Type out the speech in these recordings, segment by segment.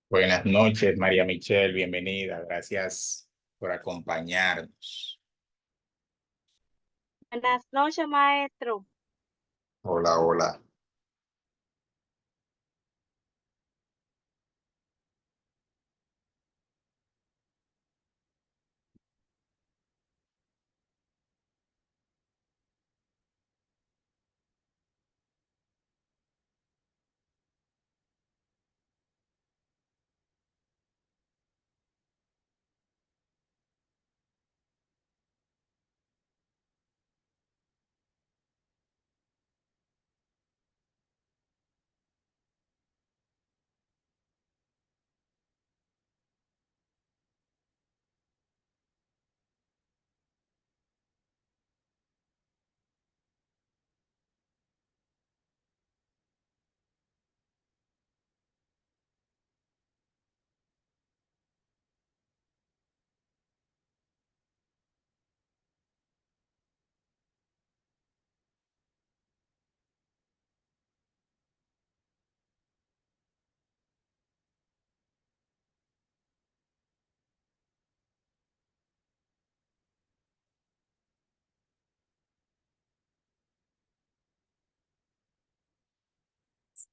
Buenas noches, María Michelle, bienvenida. Gracias por acompañarnos. Buenas noches, maestro. Hola, hola.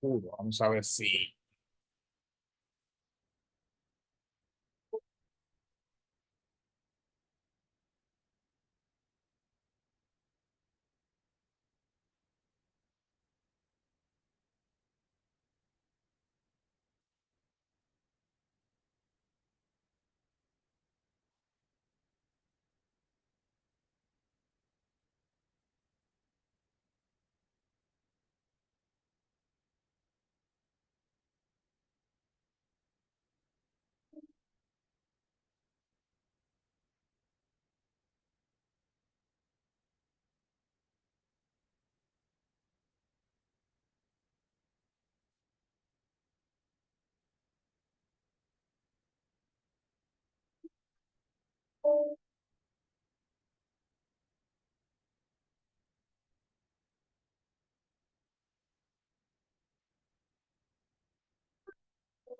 Vamos a ver si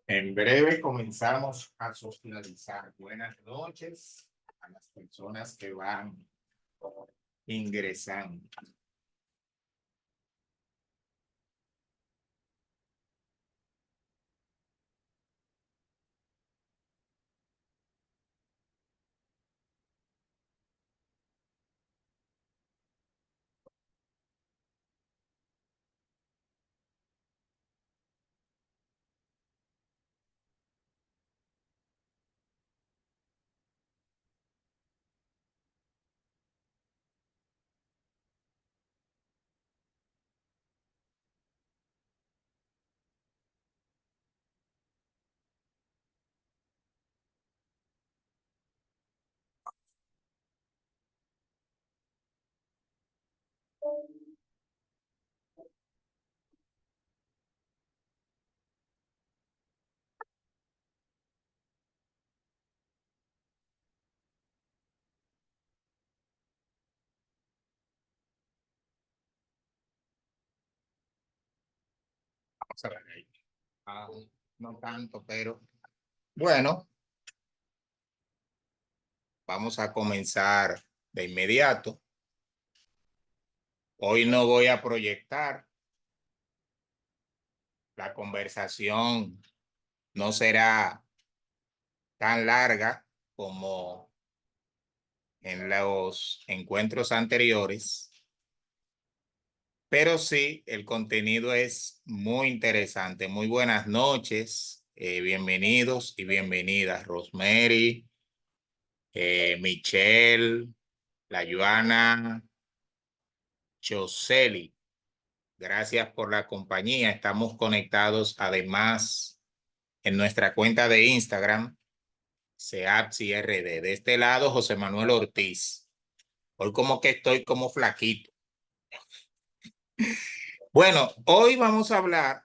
en breve comenzamos a socializar. Buenas noches a las personas que van ingresando. Vamos a ver ahí. Ah, no tanto, pero bueno, vamos a comenzar de inmediato. Hoy no voy a proyectar. La conversación no será tan larga como en los encuentros anteriores, pero sí, el contenido es muy interesante. Muy buenas noches, bienvenidos y bienvenidas, Rosemary, Michelle, la Joana, Choseli. Gracias por la compañía. Estamos conectados además en nuestra cuenta de Instagram, SEAPSI RD. De este lado, José Manuel Ortiz. Hoy como que estoy como flaquito. Bueno, hoy vamos a hablar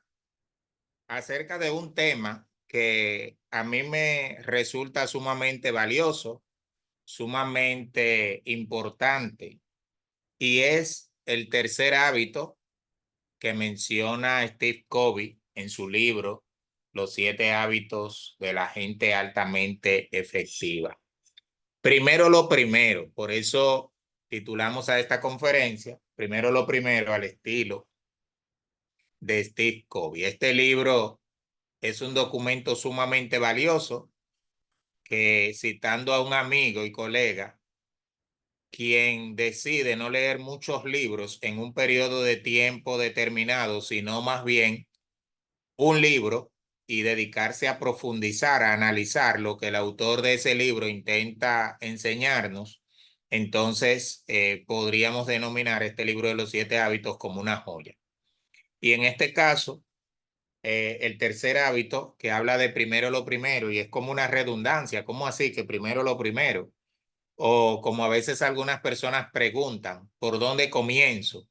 acerca de un tema que a mí me resulta sumamente valioso, sumamente importante, y es el tercer hábito que menciona Steve Covey en su libro los 7 hábitos de la gente altamente efectiva. Primero lo primero, por eso titulamos a esta conferencia, Primero lo primero, al estilo de Steve Covey. Este libro es un documento sumamente valioso que, citando a un amigo y colega, quien decide no leer muchos libros en un periodo de tiempo determinado, sino más bien un libro y dedicarse a profundizar, a analizar lo que el autor de ese libro intenta enseñarnos, entonces podríamos denominar este libro de los 7 hábitos como una joya. Y en este caso, el tercer hábito que habla de primero lo primero, y es como una redundancia, ¿cómo así que primero lo primero? O como a veces algunas personas preguntan, ¿por dónde comienzo?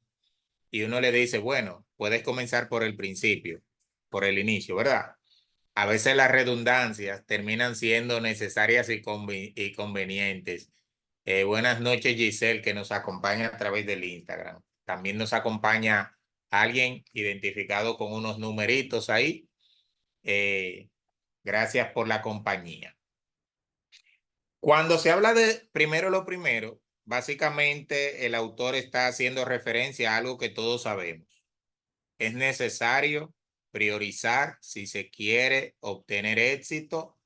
Y uno le dice, bueno, puedes comenzar por el principio, por el inicio, ¿verdad? A veces las redundancias terminan siendo necesarias y convenientes. Buenas noches, Giselle, que nos acompaña a través del Instagram. También nos acompaña alguien identificado con unos numeritos ahí. Gracias por la compañía. Cuando se habla de primero lo primero, básicamente el autor está haciendo referencia a algo que todos sabemos. Es necesario priorizar si se quiere obtener éxito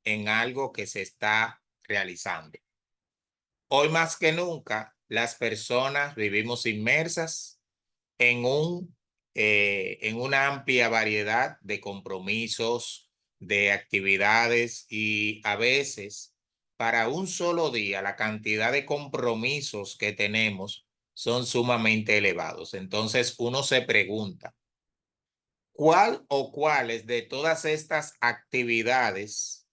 en algo que se está realizando. Hoy más que nunca, las personas vivimos inmersas en en una amplia variedad de compromisos, de actividades y a veces para un solo día la cantidad de compromisos que tenemos son sumamente elevados. Entonces uno se pregunta, ¿cuál o cuáles de todas estas actividades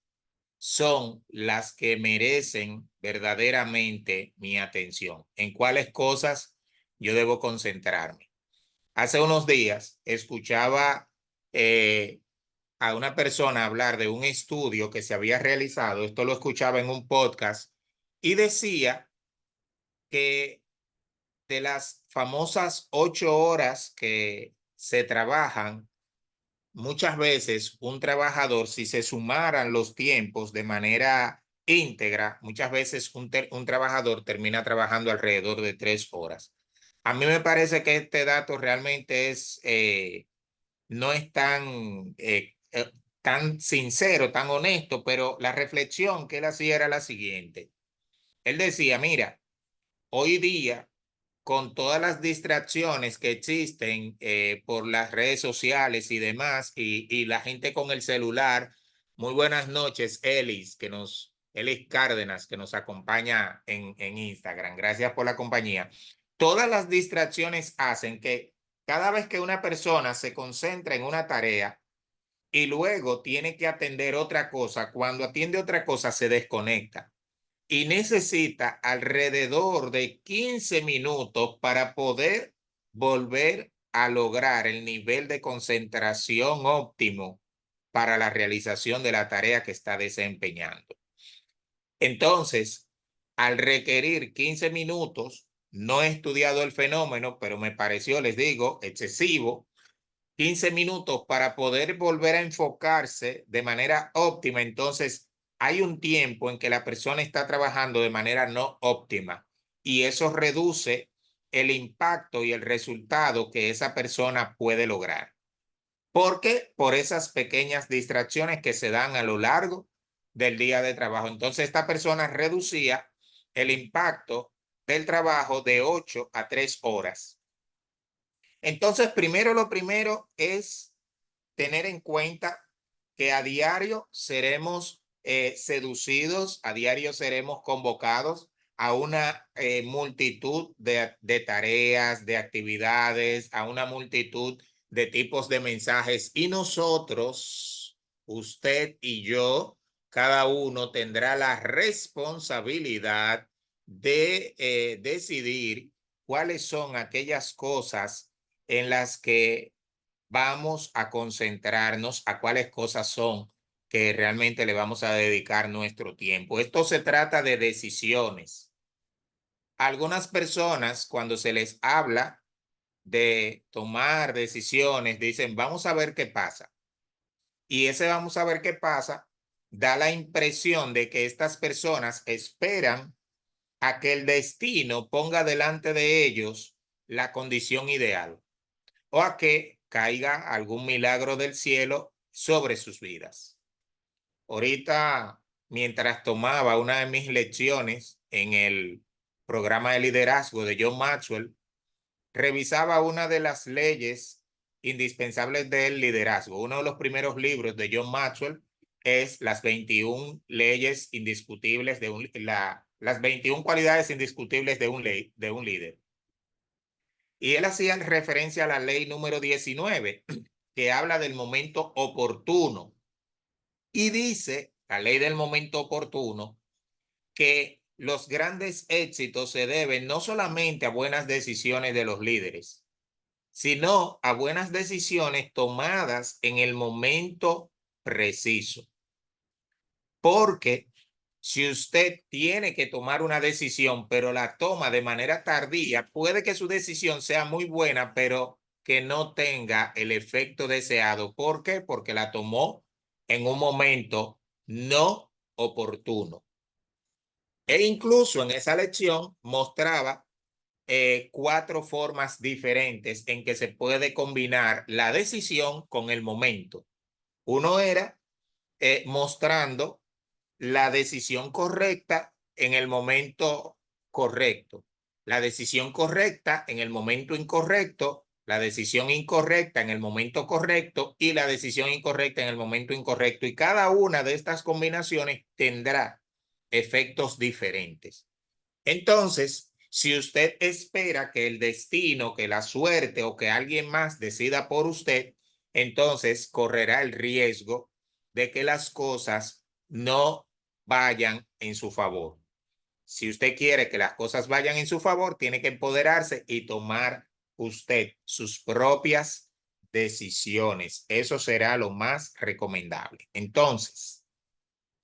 son las que merecen verdaderamente mi atención? ¿En cuáles cosas yo debo concentrarme? Hace unos días escuchaba a una persona hablar de un estudio que se había realizado, esto lo escuchaba en un podcast, y decía que de las famosas 8 horas que se trabajan, muchas veces un trabajador, si se sumaran los tiempos de manera íntegra, muchas veces un trabajador termina trabajando alrededor de 3 horas. A mí me parece que este dato realmente no es tan sincero, tan honesto, pero la reflexión que él hacía era la siguiente. Él decía, mira, hoy día, con todas las distracciones que existen por las redes sociales y demás, y la gente con el celular. Muy buenas noches, Elis Cárdenas, que nos acompaña en Instagram. Gracias por la compañía. Todas las distracciones hacen que cada vez que una persona se concentra en una tarea y luego tiene que atender otra cosa, cuando atiende otra cosa se desconecta y necesita alrededor de 15 minutos para poder volver a lograr el nivel de concentración óptimo para la realización de la tarea que está desempeñando. Entonces, al requerir 15 minutos, no he estudiado el fenómeno, pero me pareció, les digo, excesivo, 15 minutos para poder volver a enfocarse de manera óptima. Entonces, hay un tiempo en que la persona está trabajando de manera no óptima y eso reduce el impacto y el resultado que esa persona puede lograr. ¿Por qué? Por esas pequeñas distracciones que se dan a lo largo del día de trabajo. Entonces, esta persona reducía el impacto del trabajo de 8 a 3 horas. Entonces, primero lo primero es tener en cuenta que a diario seremos seducidos, a diario seremos convocados a una multitud de tareas, de actividades, a una multitud de tipos de mensajes y nosotros, usted y yo, cada uno tendrá la responsabilidad de decidir cuáles son aquellas cosas en las que vamos a concentrarnos, a cuáles cosas son que realmente le vamos a dedicar nuestro tiempo. Esto se trata de decisiones. Algunas personas, cuando se les habla de tomar decisiones, dicen, vamos a ver qué pasa. Y ese vamos a ver qué pasa. Da la impresión de que estas personas esperan a que el destino ponga delante de ellos la condición ideal o a que caiga algún milagro del cielo sobre sus vidas. Ahorita, mientras tomaba una de mis lecciones en el programa de liderazgo de John Maxwell, revisaba una de las leyes indispensables del liderazgo. Uno de los primeros libros de John Maxwell es las 21 leyes indiscutibles de las 21 cualidades indiscutibles de un líder. Y él hacía referencia a la ley número 19, que habla del momento oportuno. Y dice, la ley del momento oportuno, que los grandes éxitos se deben no solamente a buenas decisiones de los líderes, sino a buenas decisiones tomadas en el momento preciso. Porque si usted tiene que tomar una decisión, pero la toma de manera tardía, puede que su decisión sea muy buena, pero que no tenga el efecto deseado. ¿Por qué? Porque la tomó en un momento no oportuno. E incluso en esa lección mostraba 4 formas diferentes en que se puede combinar la decisión con el momento. Uno era mostrando la decisión correcta en el momento correcto, la decisión correcta en el momento incorrecto, la decisión incorrecta en el momento correcto y la decisión incorrecta en el momento incorrecto. Y cada una de estas combinaciones tendrá efectos diferentes. Entonces, si usted espera que el destino, que la suerte o que alguien más decida por usted, entonces correrá el riesgo de que las cosas no vayan en su favor. Si usted quiere que las cosas vayan en su favor, tiene que empoderarse y tomar usted sus propias decisiones. Eso será lo más recomendable. Entonces,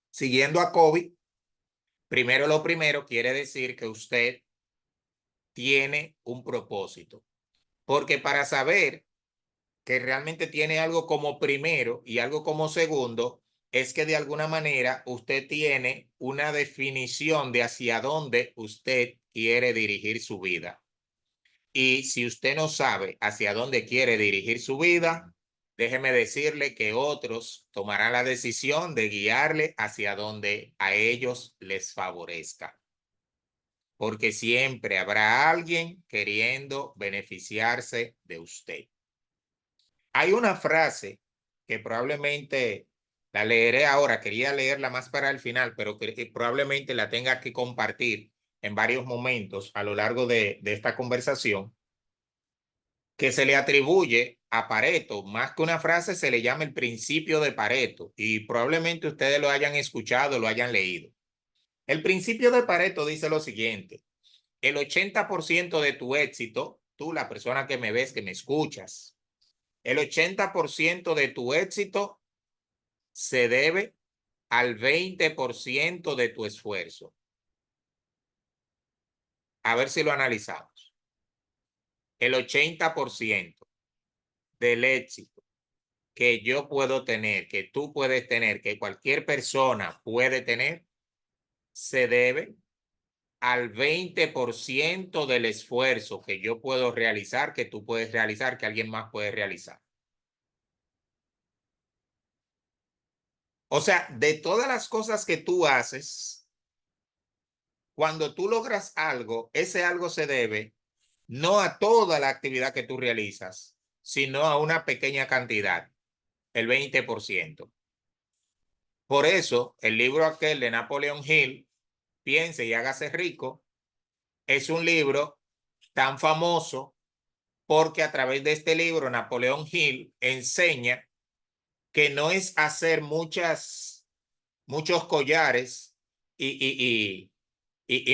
siguiendo a COVID, primero lo primero quiere decir que usted tiene un propósito. Porque para saber que realmente tiene algo como primero y algo como segundo, es que de alguna manera usted tiene una definición de hacia dónde usted quiere dirigir su vida. Y si usted no sabe hacia dónde quiere dirigir su vida, déjeme decirle que otros tomarán la decisión de guiarle hacia donde a ellos les favorezca. Porque siempre habrá alguien queriendo beneficiarse de usted. Hay una frase que probablemente la leeré ahora, quería leerla más para el final, pero que probablemente la tenga que compartir en varios momentos a lo largo de esta conversación, que se le atribuye a Pareto. Más que una frase, se le llama el principio de Pareto y probablemente ustedes lo hayan escuchado, lo hayan leído. El principio de Pareto dice lo siguiente: el 80% de tu éxito, tú, la persona que me ves, que me escuchas, el 80% de tu éxito se debe al 20% de tu esfuerzo. A ver si lo analizamos. El 80% del éxito que yo puedo tener, que tú puedes tener, que cualquier persona puede tener, se debe al 20% del esfuerzo que yo puedo realizar, que tú puedes realizar, que alguien más puede realizar. O sea, de todas las cosas que tú haces, cuando tú logras algo, ese algo se debe no a toda la actividad que tú realizas, sino a una pequeña cantidad, el 20%. Por eso, el libro aquel de Napoleon Hill, Piense y hágase rico, es un libro tan famoso porque a través de este libro Napoleon Hill enseña que no es hacer muchos collares y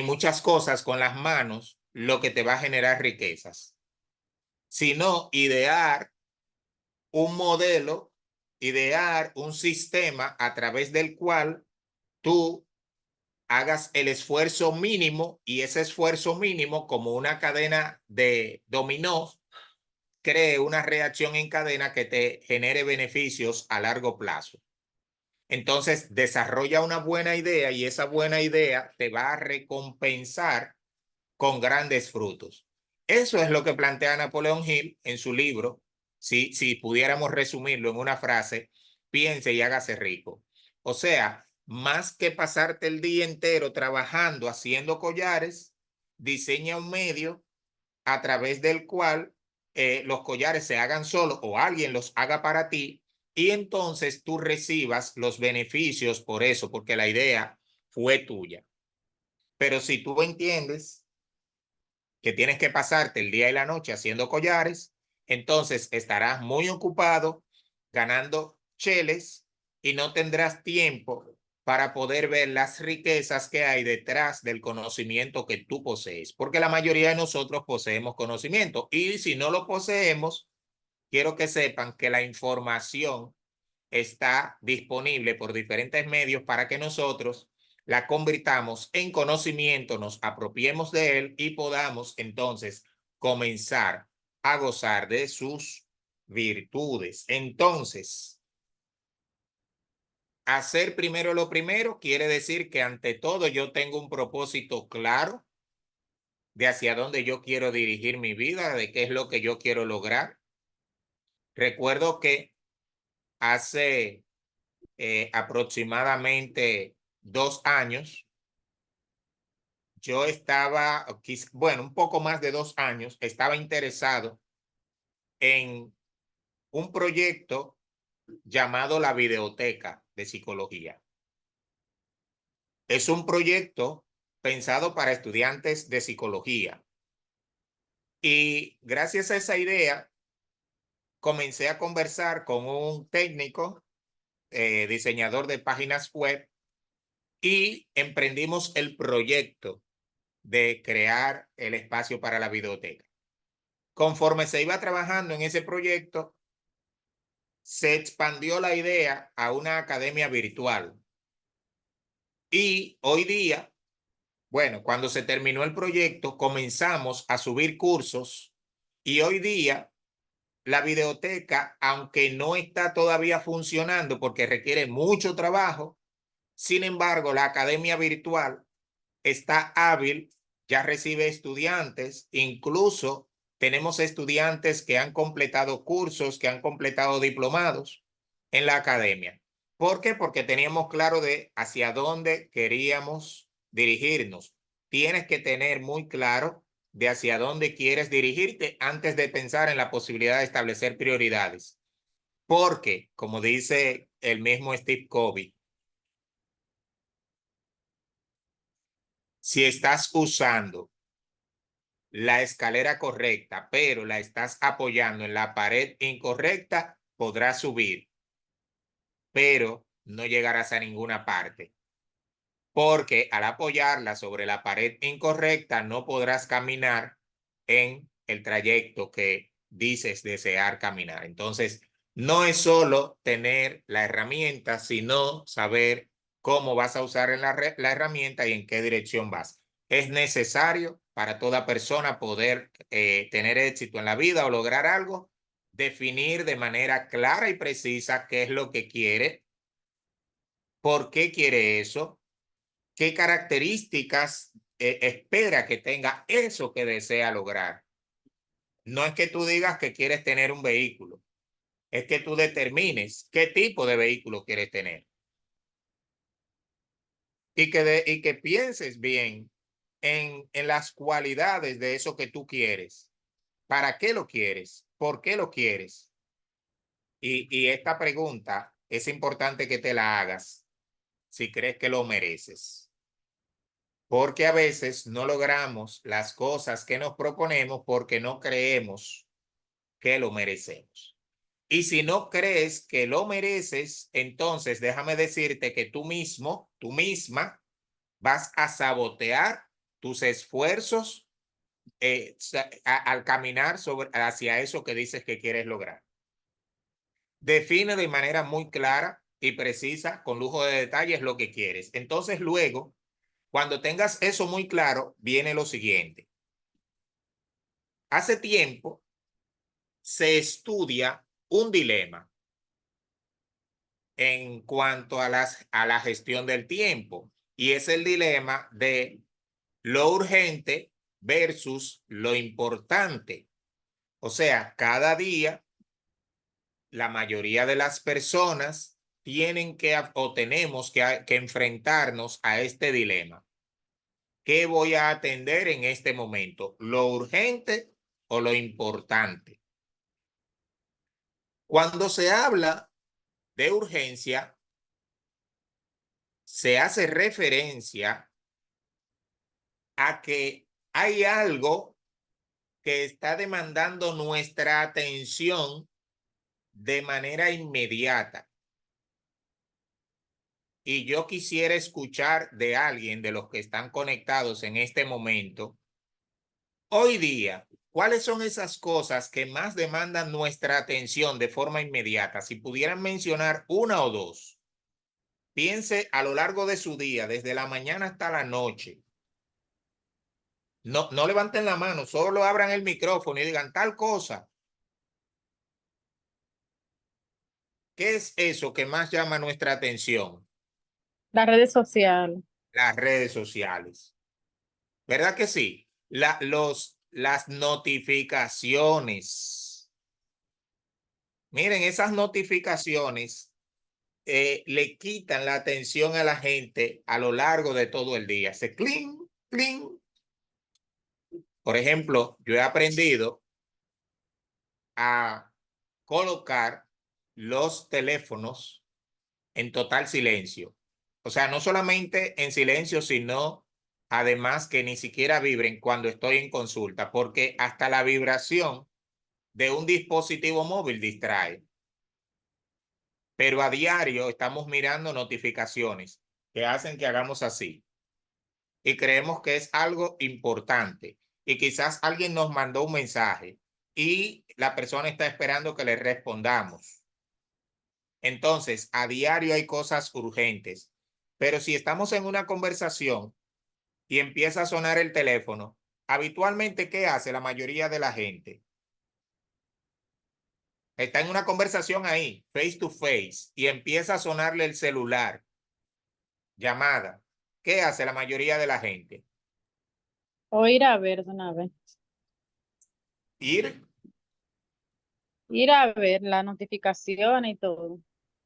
muchas cosas con las manos lo que te va a generar riquezas, sino idear un modelo, idear un sistema a través del cual tú hagas el esfuerzo mínimo y ese esfuerzo mínimo como una cadena de dominó cree una reacción en cadena que te genere beneficios a largo plazo. Entonces, desarrolla una buena idea y esa buena idea te va a recompensar con grandes frutos. Eso es lo que plantea Napoleón Hill en su libro. Si pudiéramos resumirlo en una frase, piense y hágase rico. O sea, más que pasarte el día entero trabajando, haciendo collares, diseña un medio a través del cual los collares se hagan solos o alguien los haga para ti y entonces tú recibas los beneficios por eso, porque la idea fue tuya. Pero si tú entiendes que tienes que pasarte el día y la noche haciendo collares, entonces estarás muy ocupado ganando cheles y no tendrás tiempo para poder ver las riquezas que hay detrás del conocimiento que tú posees, porque la mayoría de nosotros poseemos conocimiento y si no lo poseemos, quiero que sepan que la información está disponible por diferentes medios para que nosotros la convirtamos en conocimiento, nos apropiemos de él y podamos entonces comenzar a gozar de sus virtudes. Entonces, hacer primero lo primero quiere decir que ante todo yo tengo un propósito claro de hacia dónde yo quiero dirigir mi vida, de qué es lo que yo quiero lograr. Recuerdo que hace aproximadamente 2 años, yo estaba, bueno, un poco más de 2 años, estaba interesado en un proyecto llamado la Videoteca de Psicología. Es un proyecto pensado para estudiantes de psicología. Y gracias a esa idea, comencé a conversar con un técnico, diseñador de páginas web, y emprendimos el proyecto de crear el espacio para la biblioteca. Conforme se iba trabajando en ese proyecto, se expandió la idea a una academia virtual. Y hoy día, bueno, cuando se terminó el proyecto, comenzamos a subir cursos y hoy día la biblioteca, aunque no está todavía funcionando porque requiere mucho trabajo, sin embargo, la academia virtual está hábil, ya recibe estudiantes, incluso tenemos estudiantes que han completado cursos, que han completado diplomados en la academia. ¿Por qué? Porque teníamos claro de hacia dónde queríamos dirigirnos. Tienes que tener muy claro de hacia dónde quieres dirigirte antes de pensar en la posibilidad de establecer prioridades. Porque, como dice el mismo Steve Covey, si estás usando la escalera correcta, pero la estás apoyando en la pared incorrecta, podrás subir, pero no llegarás a ninguna parte. Porque al apoyarla sobre la pared incorrecta, no podrás caminar en el trayecto que dices desear caminar. Entonces, no es solo tener la herramienta, sino saber cómo vas a usar la herramienta y en qué dirección vas. Es necesario para toda persona poder tener éxito en la vida o lograr algo, definir de manera clara y precisa qué es lo que quiere, por qué quiere eso, qué características espera que tenga eso que desea lograr. No es que tú digas que quieres tener un vehículo, es que tú determines qué tipo de vehículo quieres tener y que pienses bien en las cualidades de eso que tú quieres. ¿Para qué lo quieres? ¿Por qué lo quieres? Y esta pregunta es importante que te la hagas si crees que lo mereces. Porque a veces no logramos las cosas que nos proponemos porque no creemos que lo merecemos. Y si no crees que lo mereces, entonces déjame decirte que tú mismo, tú misma, vas a sabotear tus esfuerzos al caminar hacia eso que dices que quieres lograr. Define de manera muy clara y precisa, con lujo de detalles, lo que quieres. Entonces luego, cuando tengas eso muy claro, viene lo siguiente. Hace tiempo se estudia un dilema en cuanto a la gestión del tiempo, y es el dilema de lo urgente versus lo importante. O sea, cada día la mayoría de las personas tienen que o tenemos que enfrentarnos a este dilema. ¿Qué voy a atender en este momento? ¿Lo urgente o lo importante? Cuando se habla de urgencia, se hace referencia a que hay algo que está demandando nuestra atención de manera inmediata. Y yo quisiera escuchar de alguien de los que están conectados en este momento, hoy día, ¿cuáles son esas cosas que más demandan nuestra atención de forma inmediata? Si pudieran mencionar una o dos, piense a lo largo de su día, desde la mañana hasta la noche. No, no levanten la mano, solo abran el micrófono y digan tal cosa. ¿Qué es eso que más llama nuestra atención? Las redes sociales. Las redes sociales. ¿Verdad que sí? Las notificaciones. Miren, esas notificaciones le quitan la atención a la gente a lo largo de todo el día. Se cling, cling. Por ejemplo, yo he aprendido a colocar los teléfonos en total silencio. O sea, no solamente en silencio, sino además que ni siquiera vibren cuando estoy en consulta, porque hasta la vibración de un dispositivo móvil distrae. Pero a diario estamos mirando notificaciones que hacen que hagamos así y creemos que es algo importante, y quizás alguien nos mandó un mensaje y la persona está esperando que le respondamos. Entonces, a diario hay cosas urgentes, pero si estamos en una conversación y empieza a sonar el teléfono, habitualmente, ¿qué hace la mayoría de la gente? Está en una conversación ahí, face to face, y empieza a sonarle el celular, llamada. ¿Qué hace la mayoría de la gente? O ir a ver de una vez. Ir. Ir a ver las notificaciones y todo.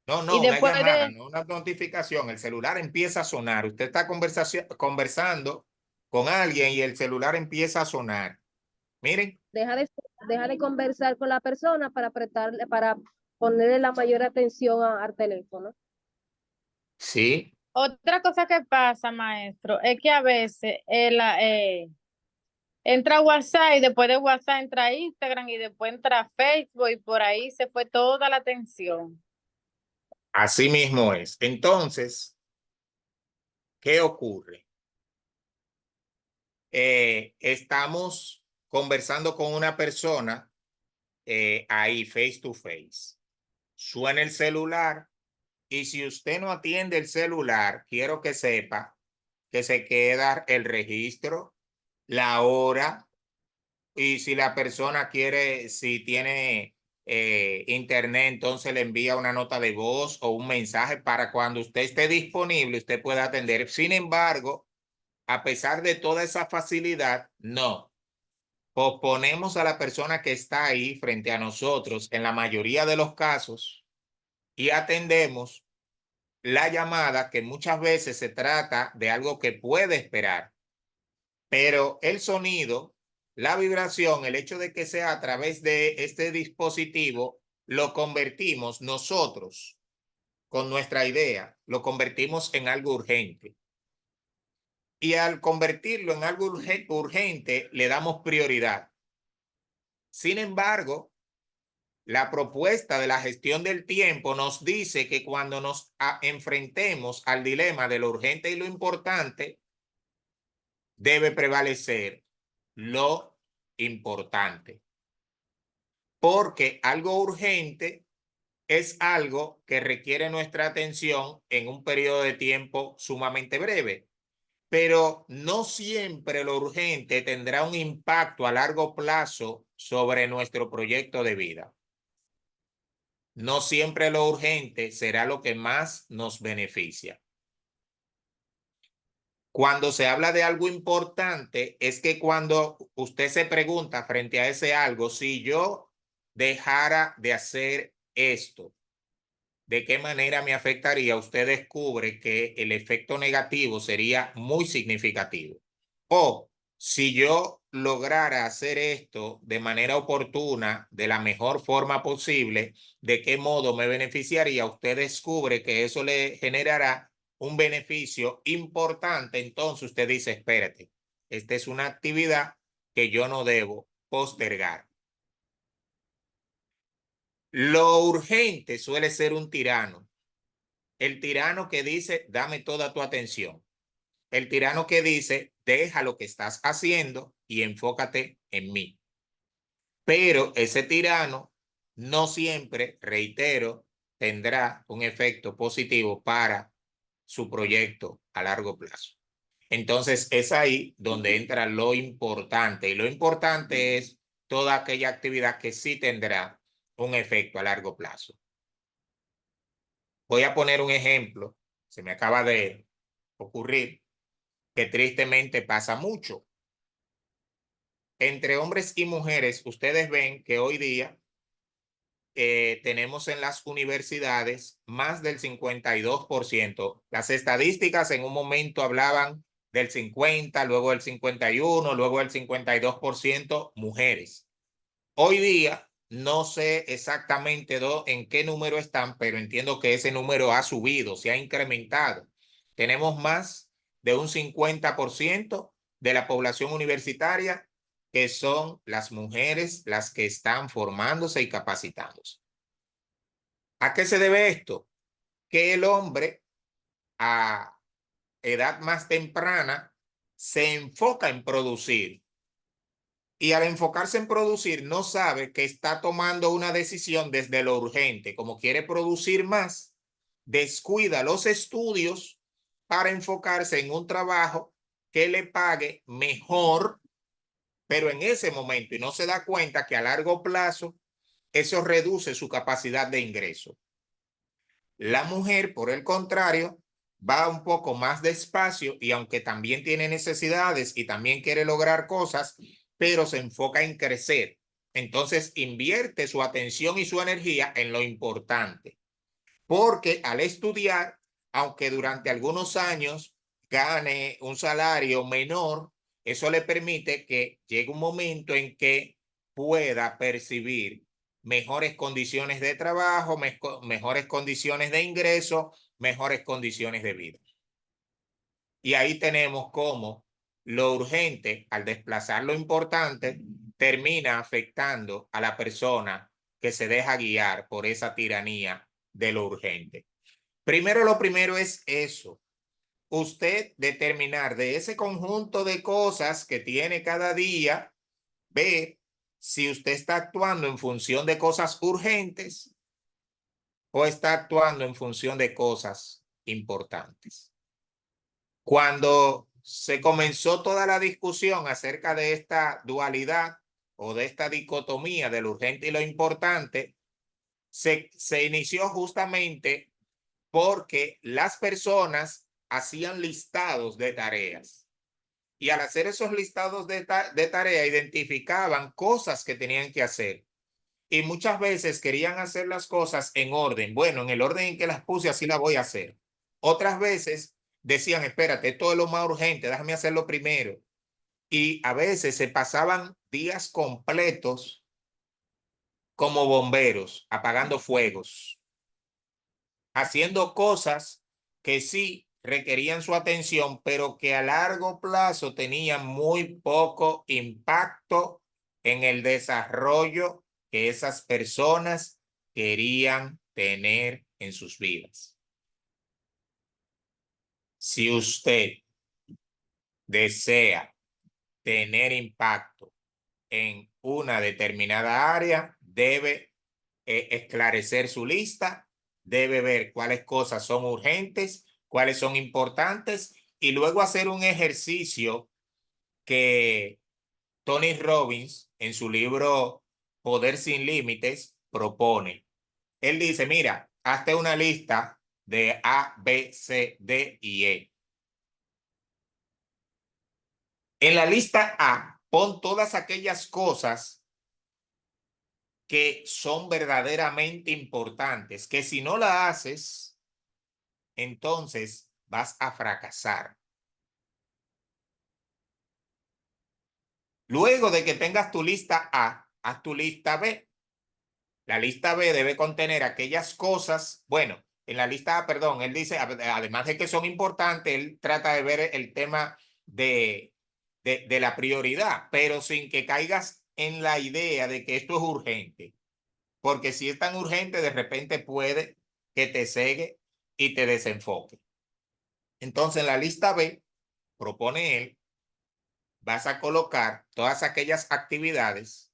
No, Y no, una después llamada, de, no una notificación. El celular empieza a sonar. Usted está conversando con alguien y el celular empieza a sonar. Miren, Deja de conversar con la persona para apretarle, para ponerle la mayor atención al teléfono. sí, otra cosa que pasa, maestro, es que a veces entra WhatsApp y después de WhatsApp entra Instagram y después entra Facebook y por ahí se fue toda la atención. así mismo es. Entonces, ¿qué ocurre? Estamos conversando con una persona ahí, face to face. Suena el celular y si usted no atiende el celular, quiero que sepa que se queda el registro, la hora, y si la persona quiere, si tiene internet, entonces le envía una nota de voz o un mensaje para cuando usted esté disponible, usted pueda atender. Sin embargo, a pesar de toda esa facilidad, no. Posponemos a la persona que está ahí frente a nosotros en la mayoría de los casos y atendemos la llamada, que muchas veces se trata de algo que puede esperar, pero el sonido, la vibración, el hecho de que sea a través de este dispositivo, lo convertimos nosotros con nuestra idea, lo convertimos en algo urgente. Y al convertirlo en algo urgente, le damos prioridad. Sin embargo, la propuesta de la gestión del tiempo nos dice que cuando nos enfrentemos al dilema de lo urgente y lo importante, debe prevalecer lo importante. Porque algo urgente es algo que requiere nuestra atención en un periodo de tiempo sumamente breve. pero no siempre lo urgente tendrá un impacto a largo plazo sobre nuestro proyecto de vida. No siempre lo urgente será lo que más nos beneficia. Cuando se habla de algo importante, es que cuando usted se pregunta frente a ese algo, si yo dejara de hacer esto, ¿de qué manera me afectaría? Usted descubre que el efecto negativo sería muy significativo. O si yo lograra hacer esto de manera oportuna, de la mejor forma posible, ¿de qué modo me beneficiaría? Usted descubre que eso le generará un beneficio importante. Entonces usted dice, espérate, esta es una actividad que yo no debo postergar. Lo urgente suele ser un tirano. El tirano que dice, dame toda tu atención. El tirano que dice, deja lo que estás haciendo y enfócate en mí. Pero ese tirano no siempre, reitero, tendrá un efecto positivo para su proyecto a largo plazo. Entonces es ahí donde entra lo importante. Y lo importante es toda aquella actividad que sí tendrá un efecto a largo plazo. Voy a poner un ejemplo. Se me acaba de ocurrir que tristemente pasa mucho. Entre hombres y mujeres, ustedes ven que hoy día tenemos en las universidades más del 52%. Las estadísticas en un momento hablaban del 50, luego del 51, luego del 52% mujeres. Hoy día no sé exactamente en qué número están, pero entiendo que ese número ha subido, se ha incrementado. Tenemos más de un 50% de la población universitaria que son las mujeres las que están formándose y capacitándose. ¿A qué se debe esto? Que el hombre a edad más temprana se enfoca en producir y al enfocarse en producir no sabe que está tomando una decisión desde lo urgente, como quiere producir más, descuida los estudios para enfocarse en un trabajo que le pague mejor, pero en ese momento, y no se da cuenta que a largo plazo eso reduce su capacidad de ingreso. La mujer, por el contrario, va un poco más despacio y aunque también tiene necesidades y también quiere lograr cosas, pero se enfoca en crecer. Entonces invierte su atención y su energía en lo importante. Porque al estudiar, aunque durante algunos años gane un salario menor, eso le permite que llegue un momento en que pueda percibir mejores condiciones de trabajo, mejores condiciones de ingreso, mejores condiciones de vida. Y ahí tenemos cómo lo urgente, al desplazar lo importante, termina afectando a la persona que se deja guiar por esa tiranía de lo urgente. Lo primero es eso. Usted determinar de ese conjunto de cosas que tiene cada día, ver si usted está actuando en función de cosas urgentes o está actuando en función de cosas importantes. Cuando se comenzó toda la discusión acerca de esta dualidad o de esta dicotomía de lo urgente y lo importante, se inició justamente porque las personas hacían listados de tareas y al hacer esos listados de tarea identificaban cosas que tenían que hacer y muchas veces querían hacer las cosas en orden. Bueno, en el orden en que las puse así las voy a hacer. Otras veces decían, espérate, esto es lo más urgente, déjame hacerlo primero. Y a veces se pasaban días completos como bomberos, apagando fuegos, haciendo cosas que sí requerían su atención, pero que a largo plazo tenían muy poco impacto en el desarrollo que esas personas querían tener en sus vidas. Si usted desea tener impacto en una determinada área, debe esclarecer su lista, debe ver cuáles cosas son urgentes, cuáles son importantes y luego hacer un ejercicio que Tony Robbins en su libro Poder sin Límites propone. Él dice, mira, hazte una lista de A, B, C, D y E. En la lista A, pon todas aquellas cosas que son verdaderamente importantes, que si no la haces, entonces vas a fracasar. Luego de que tengas tu lista A, haz tu lista B. La lista B debe contener aquellas cosas, bueno, en la lista A, perdón, él dice, además de que son importantes, él trata de ver el tema de la prioridad, pero sin que caigas en la idea de que esto es urgente. Porque si es tan urgente, de repente puede que te cegue y te desenfoque. Entonces, en la lista B, propone él, vas a colocar todas aquellas actividades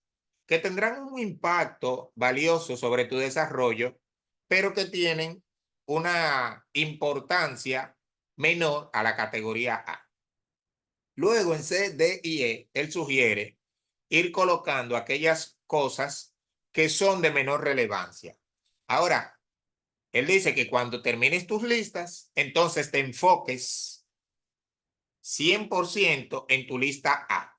que tendrán un impacto valioso sobre tu desarrollo, pero que tienen una importancia menor a la categoría A. Luego en C, D y E, él sugiere ir colocando aquellas cosas que son de menor relevancia. Ahora, él dice que cuando termines tus listas, entonces te enfoques 100% en tu lista A.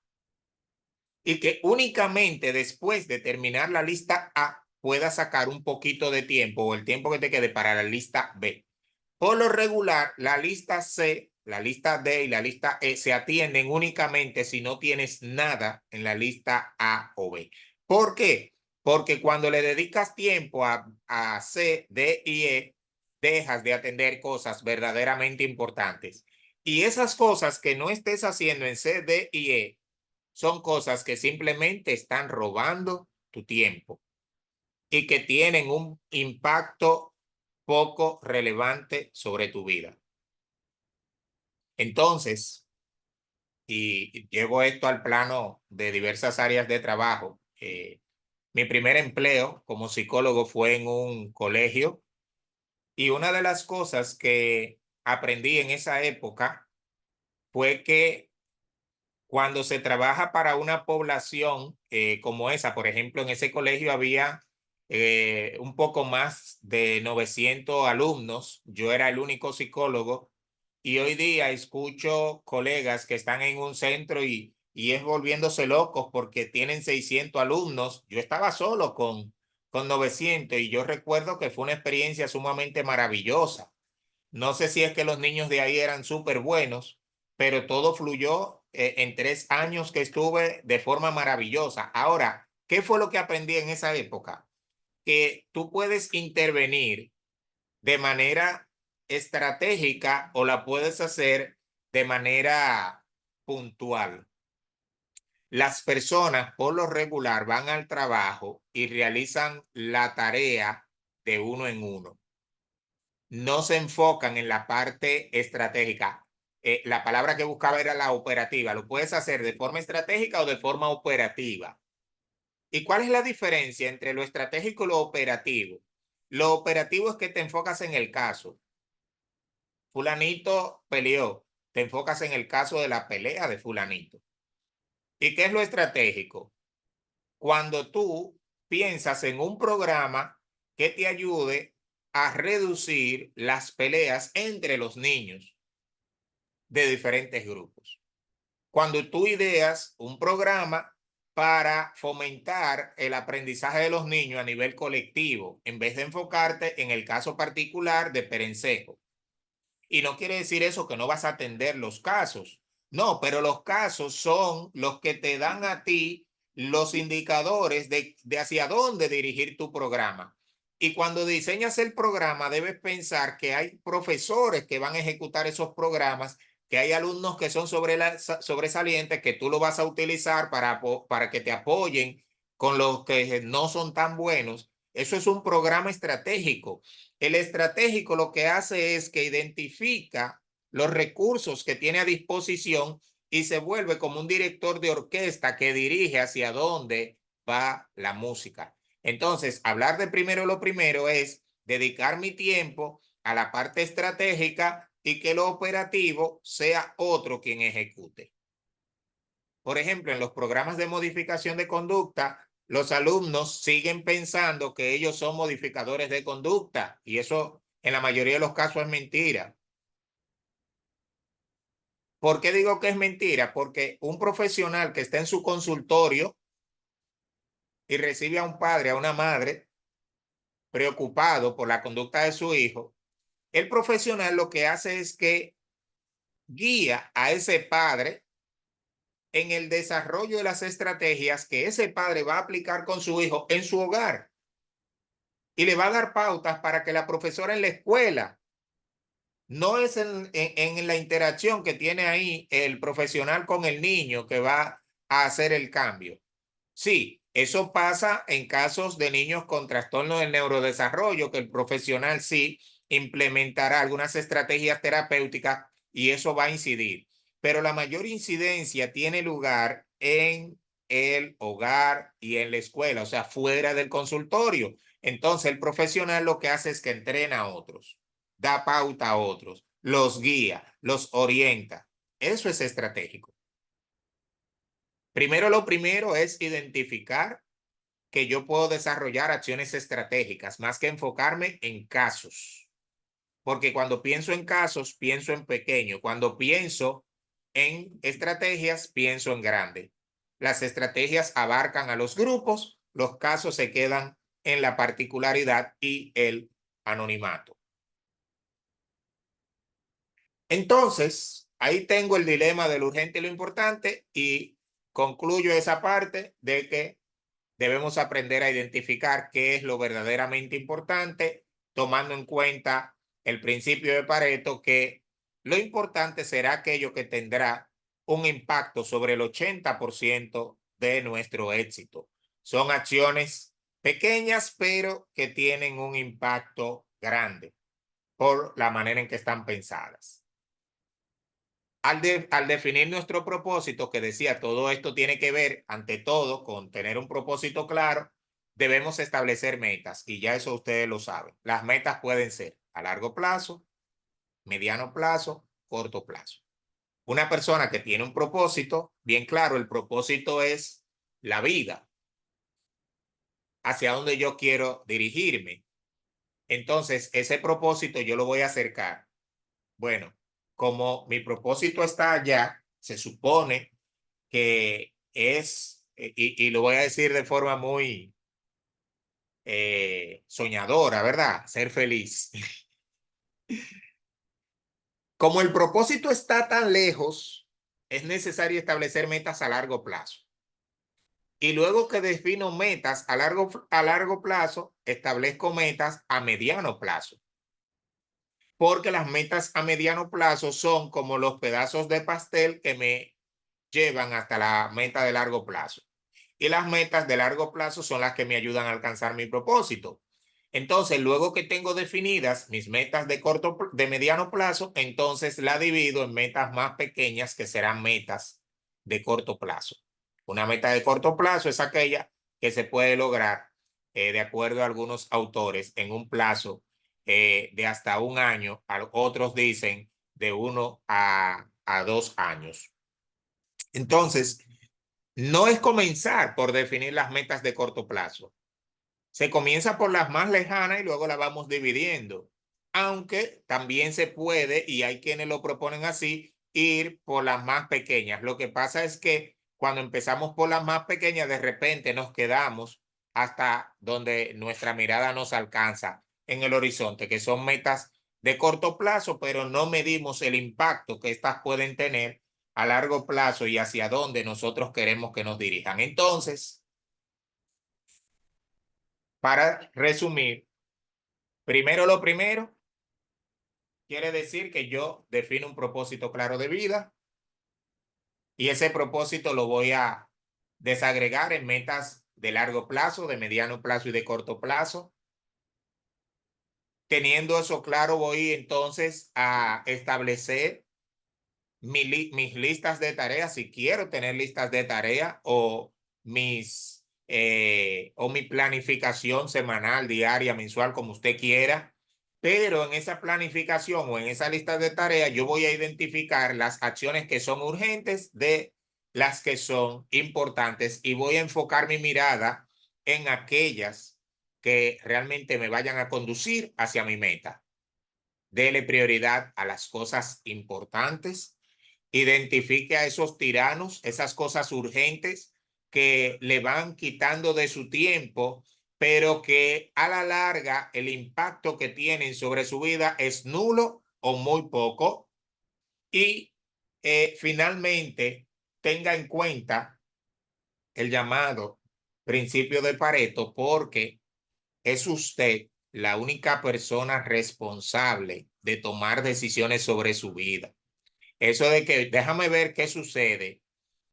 Y que únicamente después de terminar la lista A puedas sacar un poquito de tiempo o el tiempo que te quede para la lista B. Por lo regular, la lista C, la lista D y la lista E se atienden únicamente si no tienes nada en la lista A o B. ¿Por qué? Porque cuando le dedicas tiempo a C, D y E, dejas de atender cosas verdaderamente importantes. Y esas cosas que no estés haciendo en C, D y E son cosas que simplemente están robando tu tiempo y que tienen un impacto poco relevante sobre tu vida. Entonces, y llevo esto al plano de diversas áreas de trabajo. Mi primer empleo como psicólogo fue en un colegio y una de las cosas que aprendí en esa época fue que cuando se trabaja para una población como esa, por ejemplo, en ese colegio había un poco más de 900 alumnos, yo era el único psicólogo y hoy día escucho colegas que están en un centro y es volviéndose locos porque tienen 600 alumnos. Yo estaba solo con 900 y yo recuerdo que fue una experiencia sumamente maravillosa. No sé si es que los niños de ahí eran súper buenos, pero todo fluyó en 3 años que estuve de forma maravillosa. Ahora, ¿qué fue lo que aprendí en esa época? Que tú puedes intervenir de manera estratégica o la puedes hacer de manera puntual. Las personas por lo regular van al trabajo y realizan la tarea de uno en uno. No se enfocan en la parte estratégica. La palabra que buscaba era la operativa. Lo puedes hacer de forma estratégica o de forma operativa. ¿Y cuál es la diferencia entre lo estratégico y lo operativo? Lo operativo es que te enfocas en el caso. Fulanito peleó. Te enfocas en el caso de la pelea de fulanito. ¿Y qué es lo estratégico? Cuando tú piensas en un programa que te ayude a reducir las peleas entre los niños de diferentes grupos. Cuando tú ideas un programa para fomentar el aprendizaje de los niños a nivel colectivo, en vez de enfocarte en el caso particular de Perencejo. Y no quiere decir eso que no vas a atender los casos. No, pero los casos son los que te dan a ti los indicadores de hacia dónde dirigir tu programa. Y cuando diseñas el programa, debes pensar que hay profesores que van a ejecutar esos programas, que hay alumnos que son sobresalientes, que tú lo vas a utilizar para que te apoyen con los que no son tan buenos. Eso es un programa estratégico. El estratégico lo que hace es que identifica los recursos que tiene a disposición y se vuelve como un director de orquesta que dirige hacia dónde va la música. Entonces, hablar de primero lo primero es dedicar mi tiempo a la parte estratégica y que lo operativo sea otro quien ejecute. Por ejemplo, en los programas de modificación de conducta, los alumnos siguen pensando que ellos son modificadores de conducta y eso en la mayoría de los casos es mentira. ¿Por qué digo que es mentira? Porque un profesional que está en su consultorio y recibe a un padre, a una madre, preocupado por la conducta de su hijo, el profesional lo que hace es que guía a ese padre en el desarrollo de las estrategias que ese padre va a aplicar con su hijo en su hogar y le va a dar pautas para que la profesora en la escuela, no es en la interacción que tiene ahí el profesional con el niño que va a hacer el cambio. Sí, eso pasa en casos de niños con trastorno del neurodesarrollo, que el profesional sí implementará algunas estrategias terapéuticas y eso va a incidir. Pero la mayor incidencia tiene lugar en el hogar y en la escuela, o sea, fuera del consultorio. Entonces, el profesional lo que hace es que entrena a otros, da pauta a otros, los guía, los orienta. Eso es estratégico. Primero, lo primero es identificar que yo puedo desarrollar acciones estratégicas más que enfocarme en casos. Porque cuando pienso en casos, pienso en pequeño. Cuando pienso en estrategias, pienso en grande. Las estrategias abarcan a los grupos, los casos se quedan en la particularidad y el anonimato. Entonces, ahí tengo el dilema de lo urgente y lo importante y concluyo esa parte de que debemos aprender a identificar qué es lo verdaderamente importante, tomando en cuenta el principio de Pareto, que lo importante será aquello que tendrá un impacto sobre el 80% de nuestro éxito. Son acciones pequeñas, pero que tienen un impacto grande por la manera en que están pensadas. Al definir nuestro propósito, que decía todo esto tiene que ver ante todo con tener un propósito claro, debemos establecer metas y ya eso ustedes lo saben. Las metas pueden ser a largo plazo, mediano plazo, corto plazo. Una persona que tiene un propósito, bien claro, el propósito es la vida, hacia donde yo quiero dirigirme. Entonces, ese propósito yo lo voy a acercar. Bueno, como mi propósito está allá, se supone que es, y lo voy a decir de forma muy soñadora, ¿verdad? Ser feliz. Como el propósito está tan lejos, es necesario establecer metas a largo plazo. Y luego que defino metas a largo plazo, establezco metas a mediano plazo. Porque las metas a mediano plazo son como los pedazos de pastel que me llevan hasta la meta de largo plazo. Y las metas de largo plazo son las que me ayudan a alcanzar mi propósito. Entonces, luego que tengo definidas mis metas de mediano plazo, entonces la divido en metas más pequeñas que serán metas de corto plazo. Una meta de corto plazo es aquella que se puede lograr, de acuerdo a algunos autores, en un plazo de hasta un año. Otros dicen de 1 a 2 años. Entonces, no es comenzar por definir las metas de corto plazo. Se comienza por las más lejanas y luego las vamos dividiendo. Aunque también se puede, y hay quienes lo proponen así, ir por las más pequeñas. Lo que pasa es que cuando empezamos por las más pequeñas, de repente nos quedamos hasta donde nuestra mirada nos alcanza en el horizonte, que son metas de corto plazo, pero no medimos el impacto que estas pueden tener a largo plazo y hacia dónde nosotros queremos que nos dirijan. Entonces, para resumir, primero lo primero quiere decir que yo defino un propósito claro de vida y ese propósito lo voy a desagregar en metas de largo plazo, de mediano plazo y de corto plazo. Teniendo eso claro, voy entonces a establecer mis listas de tareas, si quiero tener listas de tareas o mi planificación semanal, diaria, mensual, como usted quiera. Pero en esa planificación o en esa lista de tareas, yo voy a identificar las acciones que son urgentes de las que son importantes y voy a enfocar mi mirada en aquellas que realmente me vayan a conducir hacia mi meta. Dele prioridad a las cosas importantes, identifique a esos tiranos, esas cosas urgentes que le van quitando de su tiempo, pero que a la larga el impacto que tienen sobre su vida es nulo o muy poco. Y finalmente, tenga en cuenta el llamado principio de Pareto, porque es usted la única persona responsable de tomar decisiones sobre su vida. Eso de que déjame ver qué sucede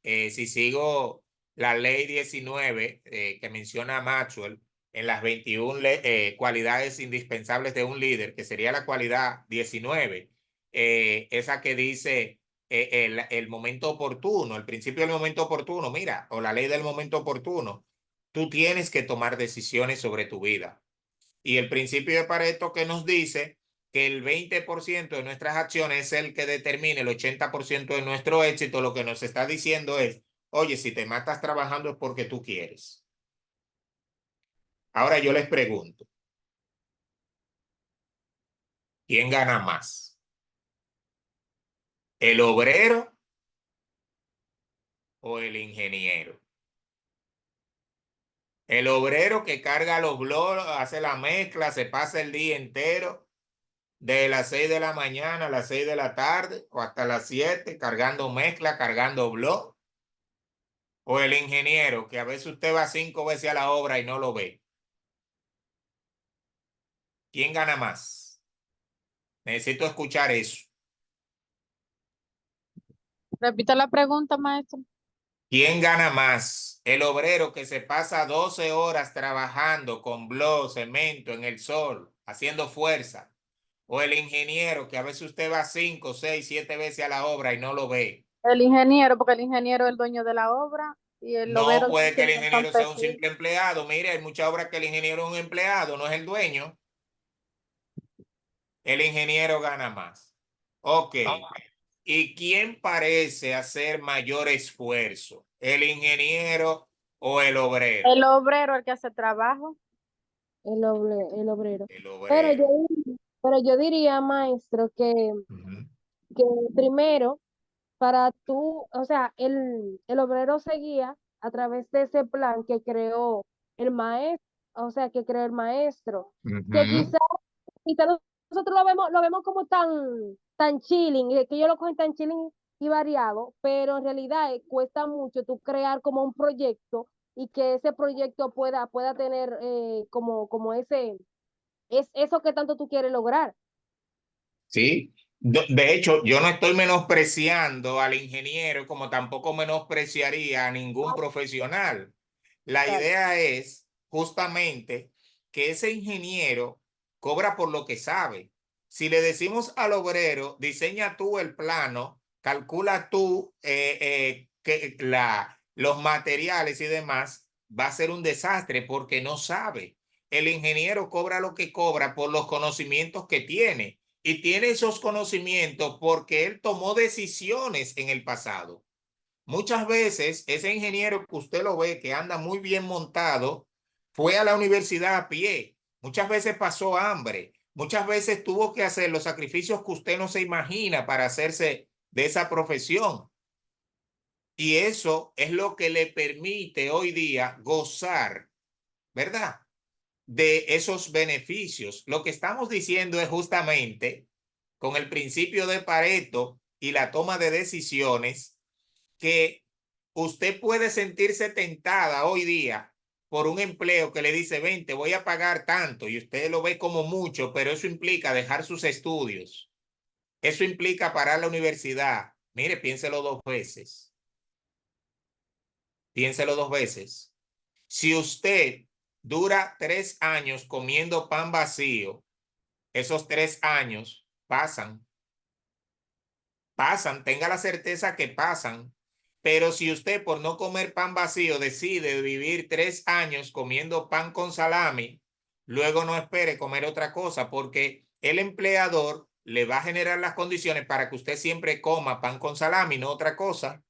si sigo la ley 19 que menciona Maxwell en las 21 cualidades indispensables de un líder, que sería la cualidad 19, esa que dice el momento oportuno, el principio del momento oportuno, mira, o la ley del momento oportuno. Tú tienes que tomar decisiones sobre tu vida. Y el principio de Pareto que nos dice que el 20% de nuestras acciones es el que determina el 80% de nuestro éxito, lo que nos está diciendo es, oye, si te matas trabajando es porque tú quieres. Ahora yo les pregunto, ¿quién gana más? ¿El obrero o el ingeniero? El obrero que carga los blogs, hace la mezcla, se pasa el día entero de las 6 de la mañana a las 6 de la tarde o hasta las 7 cargando mezcla, cargando blog. O el ingeniero, que a veces usted va 5 veces a la obra y no lo ve. ¿Quién gana más? Necesito escuchar eso. Repita la pregunta, maestro. ¿Quién gana más? El obrero que se pasa 12 horas trabajando con bloc, cemento en el sol, haciendo fuerza. O el ingeniero que a veces usted va 5, 6, 7 veces a la obra y no lo ve. El ingeniero, porque el ingeniero es el dueño de la obra y el No obrero puede que el ingeniero entonces sea un sí. simple empleado. Mire, hay muchas obras que el ingeniero es un empleado, no es el dueño. El ingeniero gana más. Ok. ¿Y quién parece hacer mayor esfuerzo? ¿El ingeniero o el obrero? El obrero, el que hace trabajo. El obrero. El Pero obrero. pero yo diría, maestro, Ujú. que primero, para tú, o sea, el obrero seguía a través de ese plan que creó el maestro, o sea, que creó el maestro, que Ujú. quizá nosotros lo vemos como tan chilling, que ellos lo cogen tan chilling y variado, pero en realidad cuesta mucho tú crear como un proyecto y que ese proyecto pueda tener como eso que tanto tú quieres lograr. Sí. De hecho, yo no estoy menospreciando al ingeniero como tampoco menospreciaría a ningún profesional. La Exacto. idea es justamente que ese ingeniero cobra por lo que sabe. Si le decimos al obrero, diseña tú el plano, calcula tú los materiales y demás, va a ser un desastre porque no sabe. El ingeniero cobra lo que cobra por los conocimientos que tiene y tiene esos conocimientos porque él tomó decisiones en el pasado. Muchas veces ese ingeniero que usted lo ve que anda muy bien montado, fue a la universidad a pie, muchas veces pasó hambre, muchas veces tuvo que hacer los sacrificios que usted no se imagina para hacerse de esa profesión. Y eso es lo que le permite hoy día gozar, ¿verdad? De esos beneficios. Lo que estamos diciendo es justamente con el principio de Pareto y la toma de decisiones que usted puede sentirse tentada hoy día por un empleo que le dice, ven, te voy a pagar tanto y usted lo ve como mucho, pero eso implica dejar sus estudios. Eso implica parar la universidad. Mire, piénselo dos veces. Piénselo dos veces. Si usted dura 3 años comiendo pan vacío, esos 3 años pasan, tenga la certeza que pasan. Pero si usted por no comer pan vacío decide vivir 3 años comiendo pan con salami, luego no espere comer otra cosa porque el empleador le va a generar las condiciones para que usted siempre coma pan con salami, no otra cosa.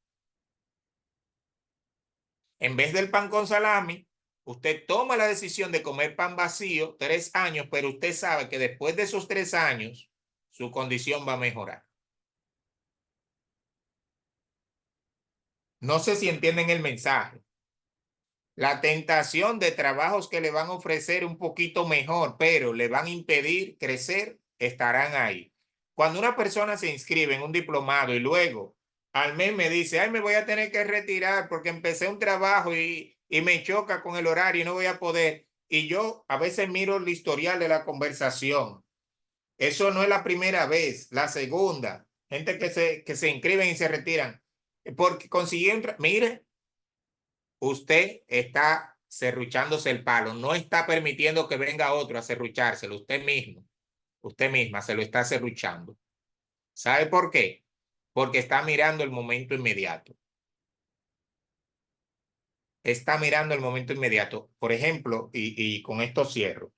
En vez del pan con salami, usted toma la decisión de comer pan vacío 3 años, pero usted sabe que después de esos 3 años, su condición va a mejorar. No sé si entienden el mensaje. La tentación de trabajos que le van a ofrecer un poquito mejor, pero le van a impedir crecer, estarán ahí. Cuando una persona se inscribe en un diplomado y luego al mes me dice, ay, me voy a tener que retirar porque empecé un trabajo y me choca con el horario y no voy a poder. Y yo a veces miro el historial de la conversación. Eso no es la primera vez, la segunda. Gente que se inscriben y se retiran. Porque consiguieron, mire, usted está serruchándose el palo, no está permitiendo que venga otro a serruchárselo, usted mismo, usted misma se lo está serruchando. ¿Sabe por qué? Porque está mirando el momento inmediato. Está mirando el momento inmediato. Por ejemplo, y con esto cierro.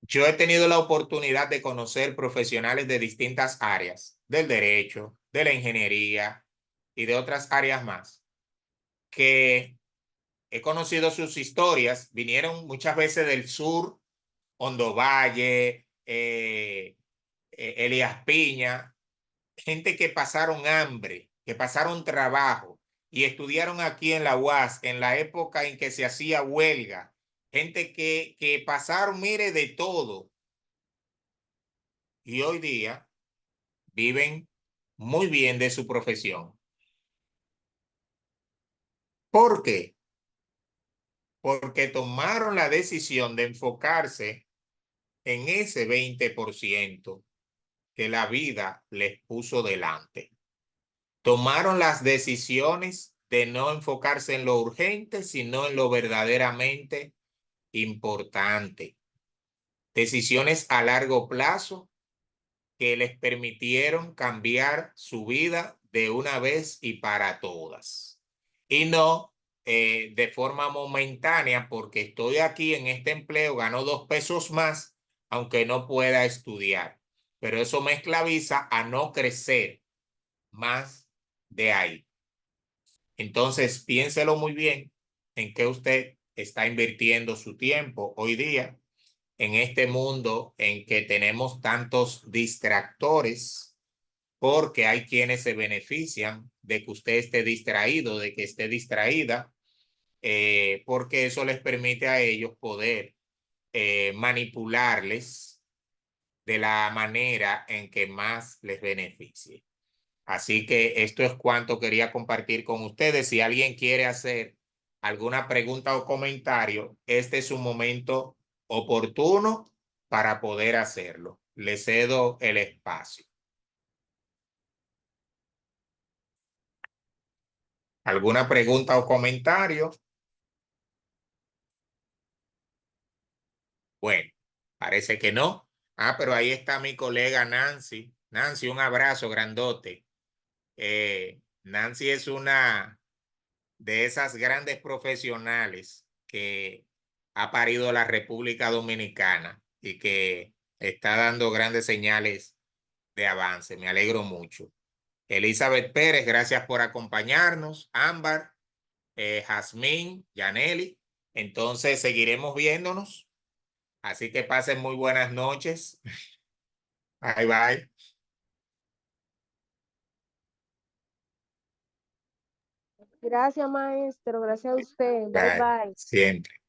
Yo he tenido la oportunidad de conocer profesionales de distintas áreas, del derecho, de la ingeniería y de otras áreas más, que he conocido sus historias, vinieron muchas veces del sur, Hondo Valle, Elías Piña, gente que pasaron hambre, que pasaron trabajo y estudiaron aquí en la UAS en la época en que se hacía huelga, gente que pasaron, mire, de todo. Y hoy día viven muy bien de su profesión. ¿Por qué? Porque tomaron la decisión de enfocarse en ese 20% que la vida les puso delante. Tomaron las decisiones de no enfocarse en lo urgente, sino en lo verdaderamente importante. Decisiones a largo plazo que les permitieron cambiar su vida de una vez y para todas. Y no de forma momentánea, porque estoy aquí en este empleo, gano 2 pesos más, aunque no pueda estudiar. Pero eso me esclaviza a no crecer más de ahí. Entonces, piénselo muy bien en qué usted está invirtiendo su tiempo hoy día en este mundo en que tenemos tantos distractores, porque hay quienes se benefician de que usted esté distraído, de que esté distraída, porque eso les permite a ellos poder manipularles de la manera en que más les beneficie. Así que esto es cuanto quería compartir con ustedes. Si alguien quiere hacer alguna pregunta o comentario, este es un momento oportuno para poder hacerlo. Le cedo el espacio. ¿Alguna pregunta o comentario? Bueno, parece que no. Ah, pero ahí está mi colega Nancy. Nancy, un abrazo grandote. Nancy es una de esas grandes profesionales que ha parido la República Dominicana y que está dando grandes señales de avance. Me alegro mucho. Elizabeth Pérez, gracias por acompañarnos. Ámbar, Jazmín, Yaneli. Entonces seguiremos viéndonos. Así que pasen muy buenas noches. Bye, bye. Gracias, maestro. Gracias a usted. Bye, Bye. bye. Siempre.